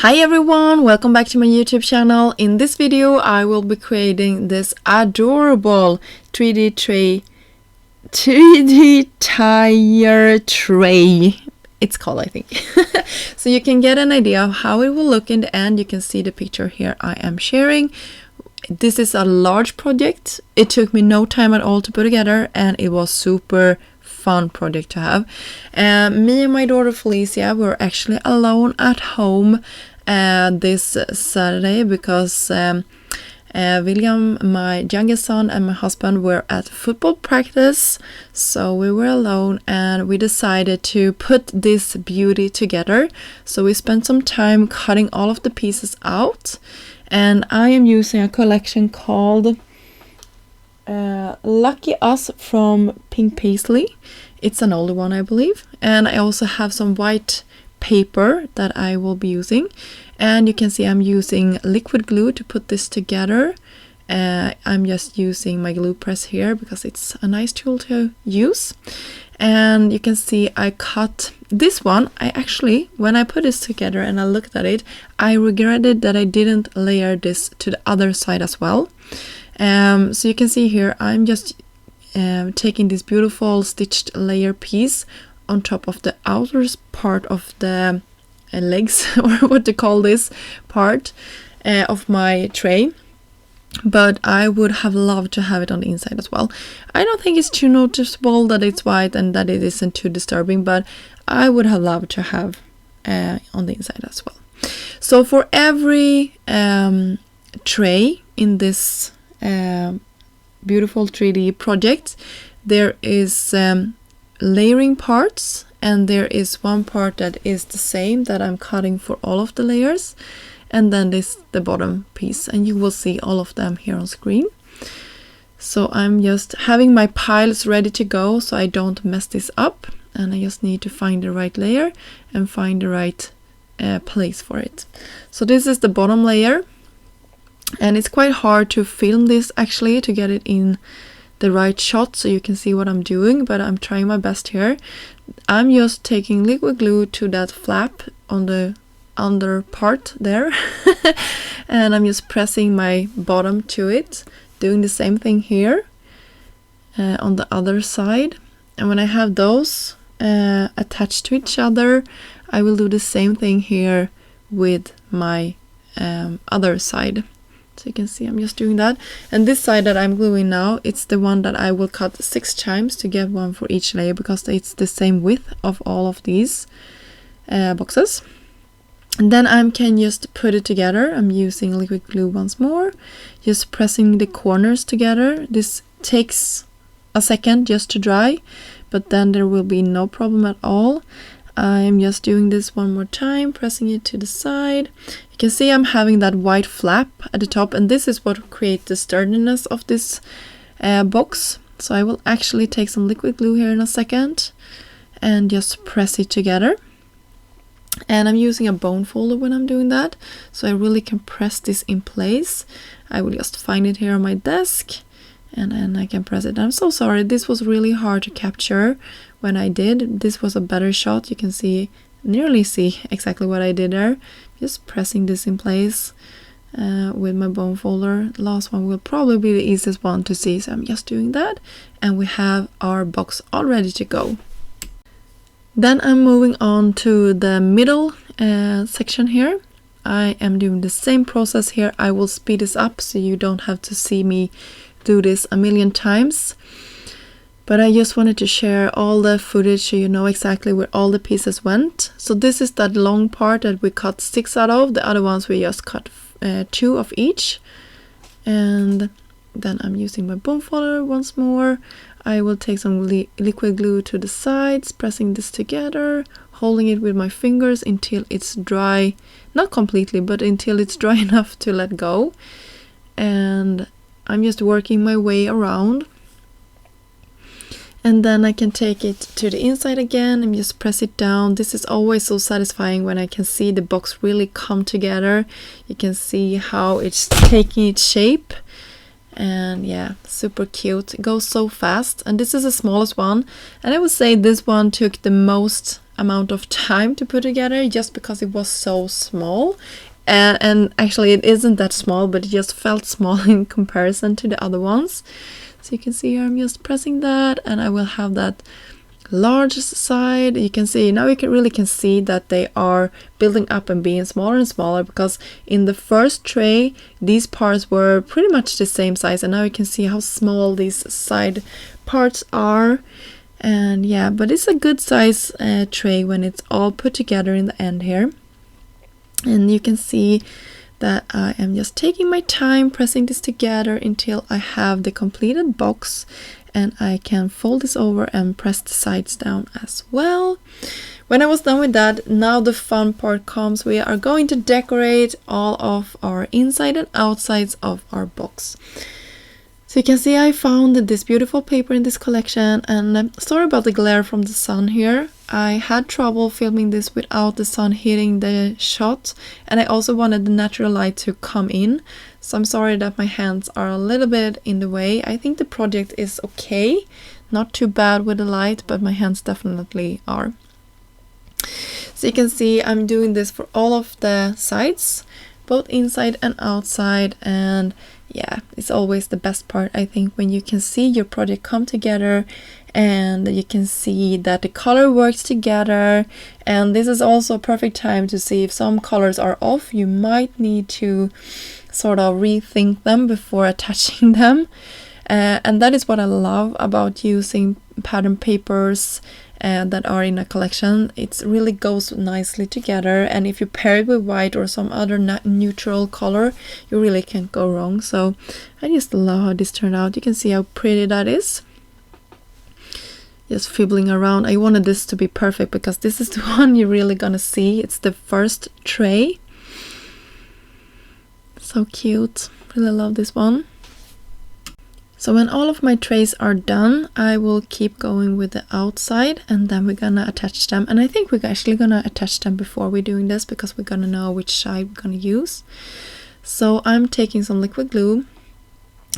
Hi everyone, welcome back to my YouTube channel. In this video I will be creating this adorable 3D tire tray. It's called, I think. So you can get an idea of how it will look in the end. You can see the picture here I am sharing. This is a large project. It took me no time at all to put together and it was super fun project to have. Me and my daughter Felicia were actually alone at home this Saturday because William, my youngest son, and my husband were at football practice, so we were alone and we decided to put this beauty together. So we spent some time cutting all of the pieces out, and I am using a collection called Lucky Us from Pink Paisley. It's an older one, I believe, and I also have some white paper that I will be using, and you can see I'm using liquid glue to put this together. I'm just using my glue press here because it's a nice tool to use. And you can see I cut this one. I actually, when I put this together and I looked at it, I regretted that I didn't layer this to the other side as well. So you can see here I'm just taking this beautiful stitched layer piece on top of the outer part of the legs, or what to call this part of my tray. But I would have loved to have it on the inside as well. I don't think it's too noticeable that it's white and that it isn't too disturbing, but I would have loved to have on the inside as well. So for every tray in this beautiful 3D project, there is layering parts, and there is one part that is the same that I'm cutting for all of the layers, and then this the bottom piece, and you will see all of them here on screen. So I'm just having my piles ready to go so I don't mess this up, and I just need to find the right layer and find the right place for it. So this is the bottom layer, and it's quite hard to film this actually to get it in the right shot so you can see what I'm doing, but I'm trying my best here. I'm just taking liquid glue to that flap on the under part there and I'm just pressing my bottom to it, doing the same thing here on the other side. And when I have those attached to each other, I will do the same thing here with my other side. So you can see I'm just doing that. And this side that I'm gluing now, it's the one that I will cut 6 times to get one for each layer because it's the same width of all of these boxes. And then I can just put it together. I'm using liquid glue once more, just pressing the corners together. This takes a second just to dry, but then there will be no problem at all. I'm just doing this one more time, pressing it to the side. You can see I'm having that white flap at the top, and this is what creates the sturdiness of this box. So I will actually take some liquid glue here in a second and just press it together. And I'm using a bone folder when I'm doing that, so I really can press this in place. I will just find it here on my desk, and then I can press it. I'm so sorry, this was really hard to capture when I did. This was a better shot. You can nearly see exactly what I did there. Just pressing this in place with my bone folder. The last one will probably be the easiest one to see, so I'm just doing that. And we have our box all ready to go. Then I'm moving on to the middle section here. I am doing the same process here. I will speed this up so you don't have to see me do this a million times. But I just wanted to share all the footage so you know exactly where all the pieces went. So this is that long part that we cut 6 out of. The other ones we just cut 2 of each. And then I'm using my bone folder once more. I will take some liquid glue to the sides, pressing this together, holding it with my fingers until it's dry. Not completely, but until it's dry enough to let go. And I'm just working my way around. And then I can take it to the inside again and just press it down. This is always so satisfying when I can see the box really come together. You can see how it's taking its shape. And yeah, super cute. It goes so fast. And this is the smallest one. And I would say this one took the most amount of time to put together just because it was so small. And actually it isn't that small, but it just felt small in comparison to the other ones. So you can see here I'm just pressing that, and I will have that large side. You can see now, you really can see that they are building up and being smaller and smaller, because in the first tray these parts were pretty much the same size, and now you can see how small these side parts are. And yeah, but it's a good size tray when it's all put together in the end here. And you can see that I am just taking my time pressing this together until I have the completed box, and I can fold this over and press the sides down as well. When I was done with that, now the fun part comes. We are going to decorate all of our inside and outsides of our box. So you can see I found this beautiful paper in this collection, and sorry about the glare from the sun here. I had trouble filming this without the sun hitting the shot, and I also wanted the natural light to come in. So I'm sorry that my hands are a little bit in the way. I think the project is okay, not too bad with the light, but my hands definitely are. So you can see I'm doing this for all of the sides, both inside and outside, and yeah, it's always the best part, I think, when you can see your project come together and you can see that the color works together. And this is also a perfect time to see if some colors are off. You might need to sort of rethink them before attaching them. And that is what I love about using pattern papers that are in a collection. It really goes nicely together, and if you pair it with white or some other neutral color, you really can't go wrong. So I just love how this turned out. You can see how pretty that is. Just fibbling around. I wanted this to be perfect because this is the one you're really gonna see. It's the first tray. So cute. Really love this one. So when all of my trays are done, I will keep going with the outside, and then we're gonna attach them. And I think we're actually gonna attach them before we're doing this, because we're gonna know which side we're gonna use. So I'm taking some liquid glue,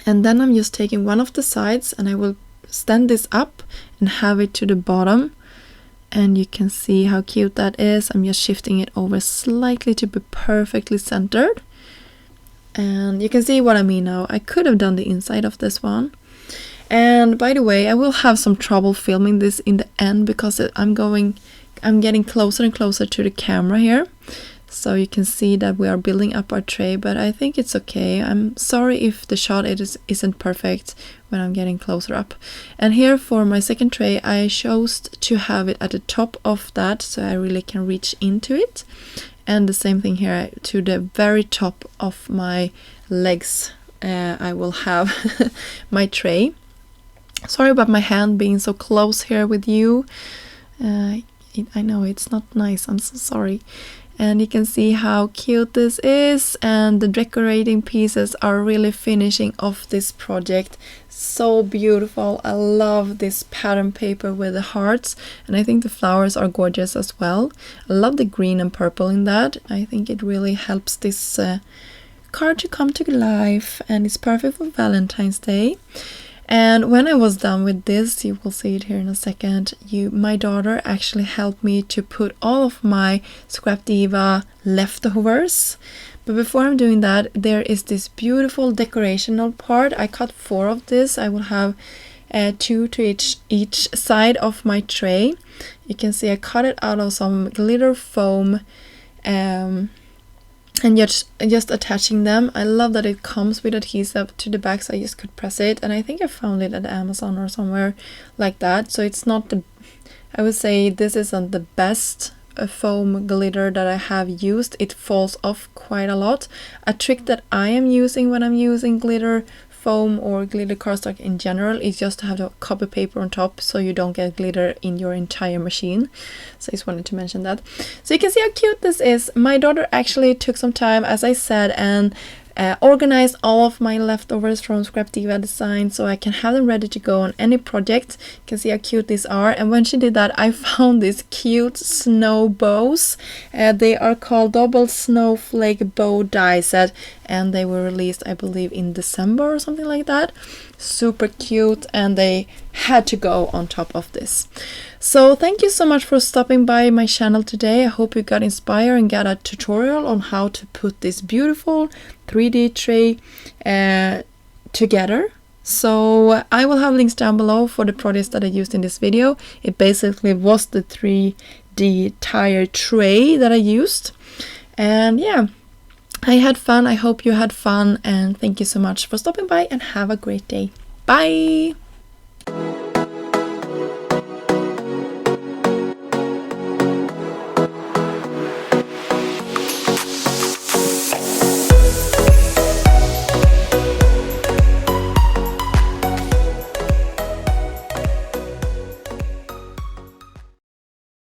and then I'm just taking one of the sides, and I will stand this up and have it to the bottom. And you can see how cute that is. I'm just shifting it over slightly to be perfectly centered. And you can see what I mean now. I could have done the inside of this one. And by the way, I will have some trouble filming this in the end because I'm getting closer and closer to the camera here. So you can see that we are building up our tray, but I think it's okay. I'm sorry if the shot isn't perfect when I'm getting closer up. And here for my second tray, I chose to have it at the top of that, so I really can reach into it. And the same thing here to the very top of my legs. I will have my tray. Sorry about my hand being so close here with you. I know it's not nice. I'm so sorry. And you can see how cute this is, and the decorating pieces are really finishing off this project. So beautiful. I love this pattern paper with the hearts, and I think the flowers are gorgeous as well. I love the green and purple in that. I think it really helps this card to come to life, and it's perfect for Valentine's Day. And when I was done with this, you will see it here in a second, my daughter actually helped me to put all of my Scrap Diva leftovers. But before I'm doing that, there is this beautiful decorational part. I cut 4 of this. I will have 2 to each side of my tray. You can see I cut it out of some glitter foam, and just attaching them. I love that it comes with adhesive to the back, so I just could press it, and I think I found it at Amazon or somewhere like that. So it's not I would say this isn't the best foam glitter that I have used. It falls off quite a lot. A trick that I am using when I'm using glitter foam or glitter cardstock in general is just to have the copy paper on top, so you don't get glitter in your entire machine. So I just wanted to mention that. So you can see how cute this is. My daughter actually took some time, as I said, and organized all of my leftovers from Scrap Diva Design so I can have them ready to go on any project. You can see how cute these are. And when she did that, I found these cute snow bows. They are called Double Snowflake Bow Die Set, and they were released, I believe, in December or something like that. Super cute, and they had to go on top of this. So thank you so much for stopping by my channel today. I hope you got inspired and got a tutorial on how to put this beautiful 3D tray together. So I will have links down below for the products that I used in this video. It basically was the 3D tire tray that I used. And yeah, I had fun. I hope you had fun, and thank you so much for stopping by, and have a great day. Bye!